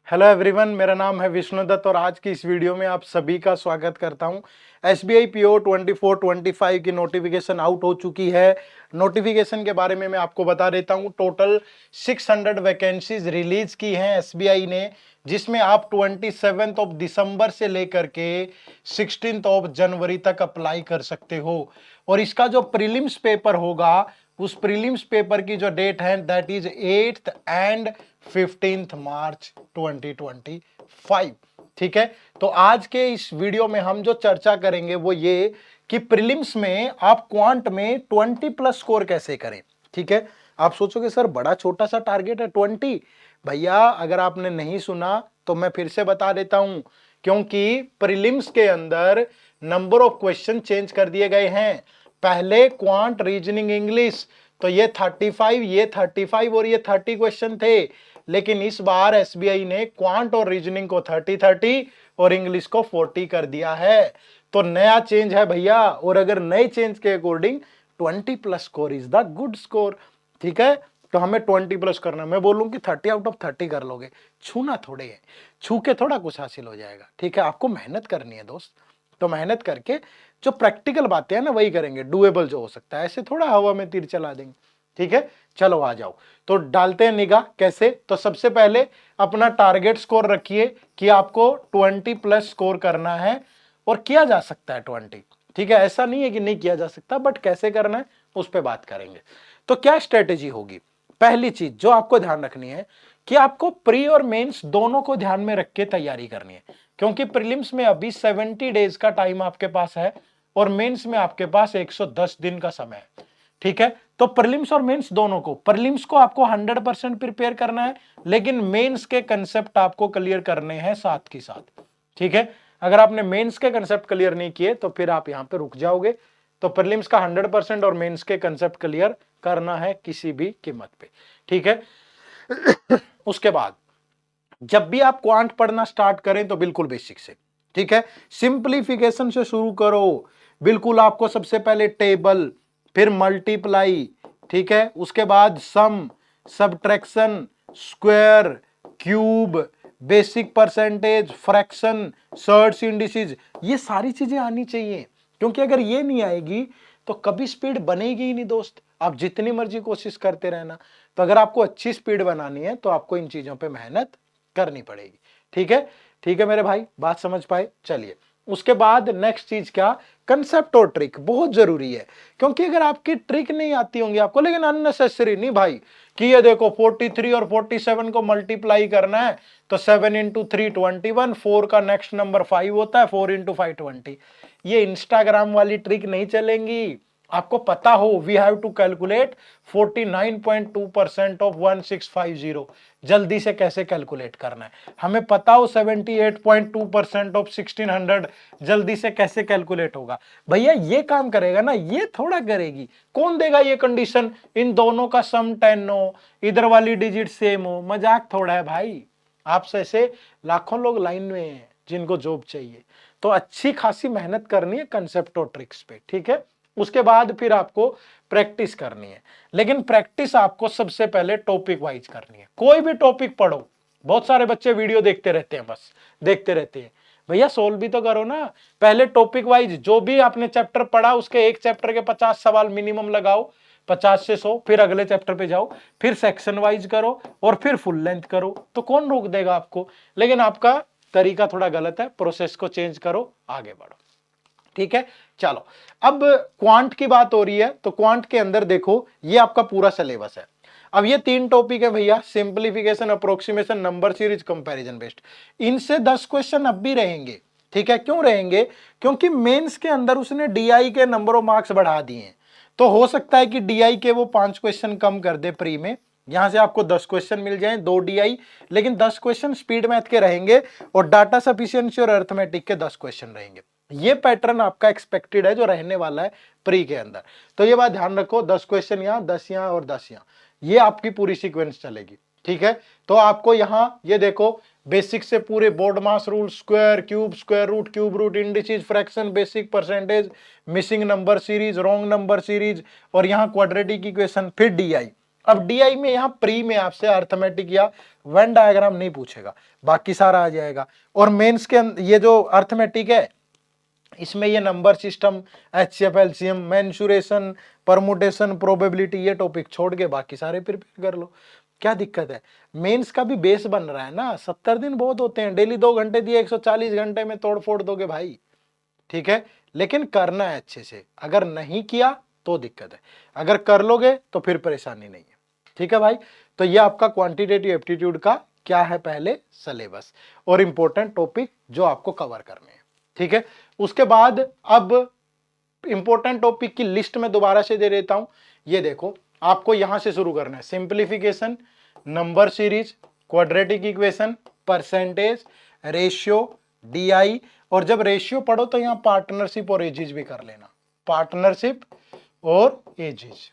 Hello everyone, मेरा नाम है विष्णुदत्त और आज की इस वीडियो में आप सभी का स्वागत करता हूं। एसबीआई पीओ 24-25 की नोटिफिकेशन आउट हो चुकी है। नोटिफिकेशन के बारे में मैं आपको बता देता हूं। टोटल 600 वैकेंसीज रिलीज की हैं एसबीआई ने, जिसमें आप 27 दिसंबर से लेकर के 16 जनवरी तक अप्लाई कर सकते हो। और इसका जो प्रीलिम्स पेपर होगा, उस प्रीलिम्स पेपर की जो डेट है दैट इज 8 एंड 15 मार्च 2025। ठीक है, तो आज के इस वीडियो में हम जो चर्चा करेंगे वो ये कि प्रीलिम्स में आप क्वांट में 20+ स्कोर कैसे करें। ठीक है, आप सोचोगे सर बड़ा छोटा सा टारगेट है 20। भैया अगर आपने नहीं सुना तो मैं फिर से बता देता हूं, क्योंकि प्रीलिम्स के अंदर नंबर ऑफ क्वेश्चन चेंज कर दिए गए हैं। पहले क्वांट, रीजनिंग, इंग्लिश, तो ये 35, ये 35 और ये 30 क्वेश्चन थे। लेकिन इस बार एसबीआई ने क्वांट और रीजनिंग को 30-30 और इंग्लिश को 40 कर दिया है। तो नया चेंज है भैया, और अगर नए चेंज के according 20+ score is the good score. ठीक है, तो हमें 20+ करना। मैं बोलूं कि 30 आउट ऑफ 30 कर लोगे, छूना थोड़े है, छू के थोड़ा कुछ हासिल हो जाएगा। ठीक है, आपको मेहनत करनी है दोस्त, तो मेहनत करके जो प्रैक्टिकल बातें हैं ना वही करेंगे, डुएबल जो हो सकता है, ऐसे थोड़ा हवा में तीर चला देंगे। ठीक है, चलो आ जाओ, तो डालते हैं निगाह कैसे। तो सबसे पहले अपना टारगेट स्कोर रखिए कि आपको 20+ स्कोर करना है, और किया जा सकता है 20। ठीक है, ऐसा नहीं है कि नहीं किया जा सकता, बट कैसे करना है उस पर बात करेंगे। तो क्या स्ट्रेटेजी होगी? पहली चीज जो आपको ध्यान रखनी है कि आपको प्री और मेंस दोनों को ध्यान में रख के तैयारी करनी है, क्योंकि प्रीलिम्स में अभी 70 डेज का टाइम आपके पास है और मेंस में आपके पास 110 दिन का समय है। ठीक है, तो प्रीलिम्स और मेंस दोनों को, प्रीलिम्स को आपको 100% प्रिपेयर करना है, लेकिन मेंस के कंसेप्ट आपको क्लियर करने हैं साथ के साथ। ठीक है, अगर आपने मेंस के कंसेप्ट क्लियर नहीं किए तो फिर आप यहां पे रुक जाओगे। तो प्रीलिम्स का 100% और मेंस के कंसेप्ट क्लियर करना है किसी भी कीमत पे। ठीक है उसके बाद जब भी आप क्वांट पढ़ना स्टार्ट करें तो बिल्कुल बेसिक से, ठीक है, सिंप्लीफिकेशन से शुरू करो। बिल्कुल आपको सबसे पहले टेबल, फिर मल्टीप्लाई, ठीक है, उसके बाद sum, subtraction, square, cube, basic percentage, fraction, surds, indices, ये सारी चीजें आनी चाहिए। क्योंकि अगर ये नहीं आएगी तो कभी स्पीड बनेगी ही नहीं दोस्त, आप जितनी मर्जी कोशिश करते रहना। तो अगर आपको अच्छी स्पीड बनानी है तो आपको इन चीजों पे मेहनत करनी पड़ेगी। ठीक है, ठीक है मेरे भाई, बात समझ पाए? चलिए, उसके बाद नेक्स्ट चीज क्या, कंसेप्ट और ट्रिक बहुत जरूरी है। क्योंकि अगर आपकी ट्रिक नहीं आती होंगी आपको, लेकिन अननेसेसरी नहीं भाई कि ये देखो 43 और 47 को मल्टीप्लाई करना है तो 7 इंटू 3 21, 4 का नेक्स्ट नंबर 5 होता है, 4 इंटू 5 20। ये इंस्टाग्राम वाली ट्रिक नहीं चलेंगी। आपको पता हो we have to calculate 49.2% of 1650, जल्दी से कैसे कैलकुलेट करना है। हमें पता हो 78.2% ऑफ 1600 जल्दी से कैसे कैलकुलेट होगा। भैया ये काम करेगा ना, ये थोड़ा करेगी। कौन देगा ये कंडीशन, इन दोनों का सम 10 हो, इधर वाली डिजिट सेम हो? मजाक थोड़ा है भाई। आपसे ऐसे लाखों लोग लाइन में हैं जिनको जॉब चाहिए। तो अच्छी खासी मेहनत करनी है कंसेप्ट और ट्रिक्स पे। ठीक है, उसके बाद फिर आपको प्रैक्टिस करनी है, लेकिन प्रैक्टिस आपको सबसे पहले टॉपिक वाइज करनी है। कोई भी टॉपिक पढ़ो, बहुत सारे बच्चे वीडियो देखते रहते हैं, बस देखते रहते हैं। भैया सोल्व भी तो करो ना। पहले टॉपिक वाइज जो भी आपने चैप्टर पढ़ा उसके एक चैप्टर के 50 सवाल मिनिमम लगाओ, 50 से 100, फिर अगले चैप्टर पे जाओ, फिर सेक्शन वाइज करो और फिर फुल लेंथ करो। तो कौन रोक देगा आपको? लेकिन आपका तरीका थोड़ा गलत है, प्रोसेस को चेंज करो, आगे बढ़ो। ठीक है, चलो अब क्वांट की बात हो रही है, तो क्वांट के अंदर देखो ये आपका पूरा सिलेबस है। अब ये 3 टॉपिक है भैया, simplification, approximation, number series, comparison based. इनसे 10 क्वेश्चन अब भी रहेंगे। ठीक है, क्यों रहेंगे? क्योंकि मेंस के अंदर उसने डीआई के नंबर ऑफ मार्क्स बढ़ा दिए हैं। तो हो सकता है कि डीआई के वो 5 क्वेश्चन कम कर दे प्री में, यहां से आपको 10 क्वेश्चन मिल जाएं, 2 डीआई, लेकिन 10 क्वेश्चन स्पीड मैथ के रहेंगे और डाटा सफिशिएंसी और अर्थमेटिक के 10 क्वेश्चन रहेंगे। ये पैटर्न आपका एक्सपेक्टेड है जो रहने वाला है प्री के अंदर। तो ये बात ध्यान रखो, 10 क्वेश्चन यहां, 10 यहां और 10 यहां, ये आपकी पूरी सीक्वेंस चलेगी। ठीक है, तो आपको यहां ये देखो बेसिक से पूरे BODMAS rule, square, cube, square root, cube root, indices, fraction, basic percentage, missing number series, wrong number series, और यहां क्वाड्रेटिक इक्वेशन, फिर डीआई। अब डीआई में यहाँ प्री में आपसे अर्थमेटिक या वेन डायग्राम नहीं पूछेगा, बाकी सारा आ जाएगा। और मेंस के ये जो अर्थमेटिक है इसमें ये number system, HCF, LCM, mensuration, permutation, probability, ये टॉपिक छोड़ के बाकी सारे प्रिपेयर कर लो। क्या दिक्कत है? मेंस का भी बेस बन रहा है ना, 70 दिन बहुत होते हैं, डेली 2 घंटे दिए 140 घंटे में तोड़ फोड़ दोगे भाई, ठीक है। लेकिन करना है अच्छे से, अगर नहीं किया तो दिक्कत है, अगर कर लोगे तो फिर परेशानी नहीं है, ठीक है भाई। तो ये आपका क्वांटिटेटिव एप्टीट्यूड का क्या है, पहले सिलेबस और इंपॉर्टेंट टॉपिक जो आपको कवर करने हैं, ठीक है। उसके बाद अब इंपॉर्टेंट टॉपिक की लिस्ट में दोबारा से दे देता हूं। ये देखो, आपको यहां से शुरू करना है, simplification, number series, quadratic equation, percentage, ratio, DI. और जब रेशियो पढ़ो तो यहां पार्टनरशिप और एजिज भी कर लेना, पार्टनरशिप और एजिज,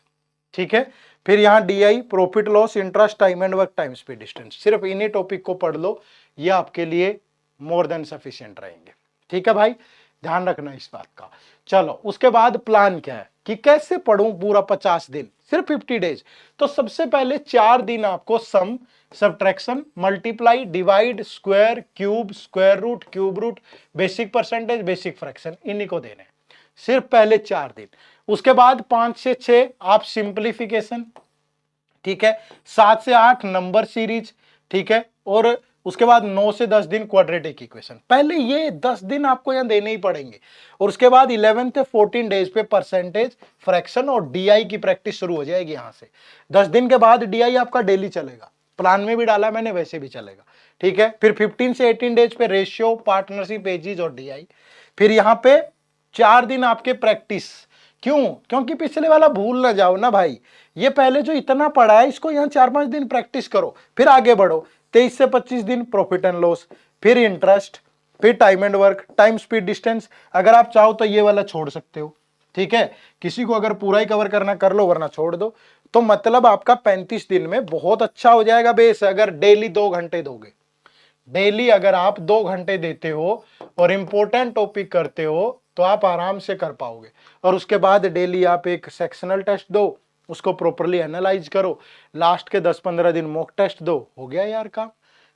ठीक है। फिर यहां DI, profit loss, interest, time and work, time speed distance, सिर्फ इन्हीं टॉपिक को पढ़ लो, ये आपके लिए मोर देन सफिशिएंट रहेंगे, ठीक है भाई, ध्यान रखना इस बात का। चलो उसके बाद प्लान क्या है कि कैसे पढ़ूं पूरा 50 दिन, सिर्फ 50 डेज। तो सबसे पहले 4 दिन आपको sum, subtraction, multiply, divide, square, cube, square root, cube root, basic percentage, basic fraction, इन्हीं को देने हैं सिर्फ पहले 4 दिन। उसके बाद 5 से 6 आप सिंप्लीफिकेशन, ठीक है, 7 से 8 नंबर सीरीज, ठीक है, और उसके बाद 9 से 10 दिन क्वाड्रेटिक इक्वेशन। पहले ये 10 दिन आपको यहां देने ही पड़ेंगे, और उसके बाद 11 से 14 डेज पे परसेंटेज, फ्रैक्शन और डीआई की प्रैक्टिस शुरू हो जाएगी यहां से। 10 दिन के बाद डीआई आपका डेली चलेगा, प्लान में भी डाला मैंने, वैसे भी चलेगा, ठीक है। फिर 15 से 18 डेज पे रेशियो, पार्टनरशिप, एजिज और डीआई। फिर यहां पे 4 दिन आपके प्रैक्टिस, क्यों? क्योंकि पिछले वाला भूल ना जाओ ना भाई, ये पहले जो इतना पढ़ा है इसको यहाँ 4-5 दिन प्रैक्टिस करो, फिर आगे बढ़ो। 23 से 25 दिन प्रॉफिट एंड लॉस, फिर इंटरेस्ट, फिर time and work, time speed distance. अगर आप चाहो तो ये वाला छोड़ सकते हो, ठीक है, किसी को अगर पूरा ही कवर करना कर लो, वरना छोड़ दो। तो मतलब आपका 35 दिन में बहुत अच्छा हो जाएगा बेस, अगर डेली 2 घंटे दोगे। डेली अगर आप 2 घंटे देते हो और इंपॉर्टेंट टॉपिक करते हो तो आप आराम से कर पाओगे। और उसके बाद डेली आप एक सेक्शनल टेस्ट दो, उसको प्रॉपरली एनालाइज करो, लास्ट के 10-15 दिन मॉक टेस्ट दो, हो गया यार काम।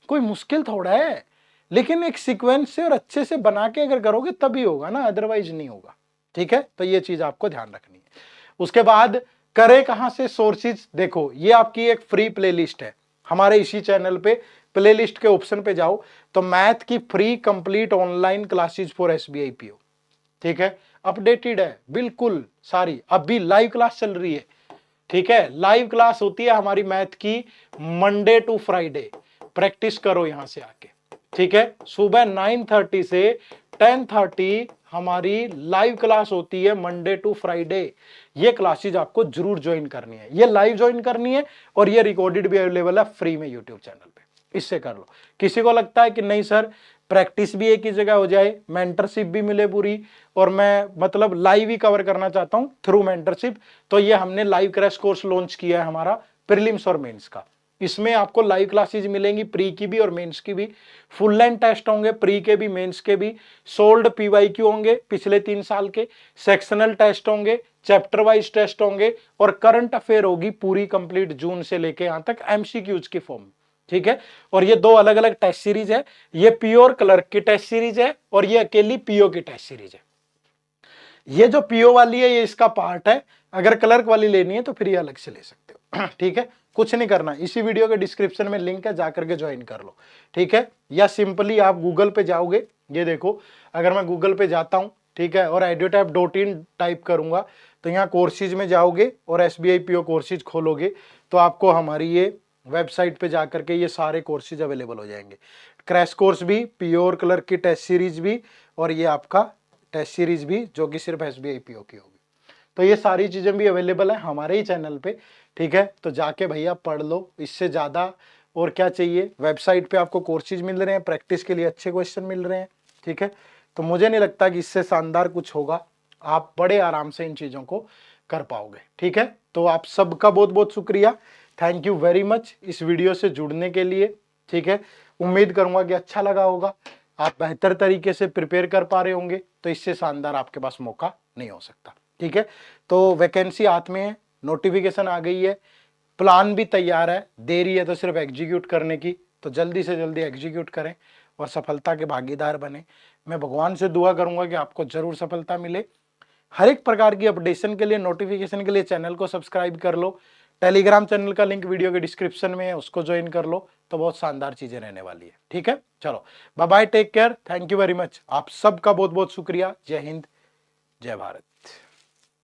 कोई मुश्किल थोड़ा है, लेकिन एक सीक्वेंस से और अच्छे से बना के अगर करोगे तभी होगा ना, अदरवाइज नहीं होगा, ठीक है। तो ये चीज आपको ध्यान रखनी है। उसके बाद करें कहां से सोर्सेज, देखो ये आपकी एक फ्री प्लेलिस्ट है हमारे इसी चैनल पे, प्लेलिस्ट के ऑप्शन पे जाओ तो मैथ की free complete online classes for SBI PO, ठीक है, अपडेटेड है बिल्कुल सारी, अभी लाइव क्लास चल रही है, ठीक है। लाइव क्लास होती है हमारी मैथ की मंडे टू फ्राइडे, प्रैक्टिस करो यहां से आके, ठीक है। सुबह 9:30 से 10:30 हमारी लाइव क्लास होती है मंडे टू फ्राइडे। ये क्लासेज आपको जरूर ज्वाइन करनी है, ये लाइव ज्वाइन करनी है, और ये रिकॉर्डेड भी अवेलेबल है फ्री में यूट्यूब चैनल पे, इससे कर लो। किसी को लगता है कि नहीं सर प्रैक्टिस भी एक ही जगह हो जाए, मेंटरशिप भी मिले पूरी, और मैं मतलब लाइव ही कवर करना चाहता हूं थ्रू मेंटरशिप, तो ये हमने लाइव क्रैश कोर्स लॉन्च किया है हमारा प्रीलिम्स और मेंस का। इसमें आपको लाइव क्लासेस मिलेंगी, प्री की भी और मेंस की भी, फुल लेंथ टेस्ट होंगे प्री के भी मेंस के भी, सोल्ड पीवाईक्यू होंगे पिछले 3 साल के, सेक्शनल टेस्ट होंगे, चैप्टर वाइज टेस्ट होंगे, और करंट अफेयर होगी पूरी कंप्लीट जून से लेके यहां तक एमसीक्यूज की फॉर्म, ठीक है। और ये 2 अलग अलग टेस्ट सीरीज है, ये प्योर क्लर्क की टेस्ट सीरीज है और ये अकेली पीओ की टेस्ट सीरीज है। ये जो पीओ वाली है ये इसका पार्ट है, अगर क्लर्क वाली लेनी है तो फिर ये अलग से ले सकते हो, ठीक है। कुछ नहीं करना, इसी वीडियो के डिस्क्रिप्शन में लिंक है, जाकर के ज्वाइन कर लो, ठीक है। या सिंपली आप गूगल पे जाओगे, ये देखो अगर मैं गूगल पे जाता हूं, ठीक है, और edutap.in टाइप करूंगा तो यहाँ कोर्सेज में जाओगे और एसबीआई पीओ कोर्सेज खोलोगे तो आपको हमारी ये वेबसाइट पे जाकर के ये सारे कोर्सेज अवेलेबल हो जाएंगे, क्रैश कोर्स भी, पीओ और क्लर्क की टेस्ट सीरीज भी, और ये आपका टेस्ट सीरीज भी जो कि सिर्फ एसबीआई पीओ की होगी। तो ये सारी चीजें भी अवेलेबल है हमारे ही चैनल पे, ठीक है। तो जाके भैया पढ़ लो, इससे ज्यादा और क्या चाहिए। वेबसाइट पे आपको कोर्सेज मिल रहे हैं, प्रैक्टिस के लिए अच्छे क्वेश्चन मिल रहे हैं, ठीक है। तो मुझे नहीं लगता कि इससे शानदार कुछ होगा, आप बड़े आराम से इन चीजों को कर पाओगे, ठीक है। तो आप सबका बहुत बहुत शुक्रिया, थैंक यू वेरी मच इस वीडियो से जुड़ने के लिए, ठीक है। उम्मीद करूंगा कि अच्छा लगा होगा, आप बेहतर तरीके से प्रिपेयर कर पा रहे होंगे, तो इससे शानदार आपके पास मौका नहीं हो सकता, ठीक है। तो वैकेंसी हाथ में है, नोटिफिकेशन आ गई है, प्लान भी तैयार है, देरी है तो सिर्फ एग्जीक्यूट करने की। तो जल्दी से जल्दी एग्जीक्यूट करें और सफलता के भागीदार बने। मैं भगवान से दुआ करूंगा कि आपको जरूर सफलता मिले। हर एक प्रकार की अपडेशन के लिए, नोटिफिकेशन के लिए चैनल को सब्सक्राइब कर लो। टेलीग्राम चैनल का लिंक वीडियो के डिस्क्रिप्शन में है, उसको ज्वाइन कर लो, तो बहुत शानदार चीजें रहने वाली है। ठीक है, चलो bye bye, take care, thank you very much. आप सबका बहुत बहुत शुक्रिया। जय हिंद, जय भारत।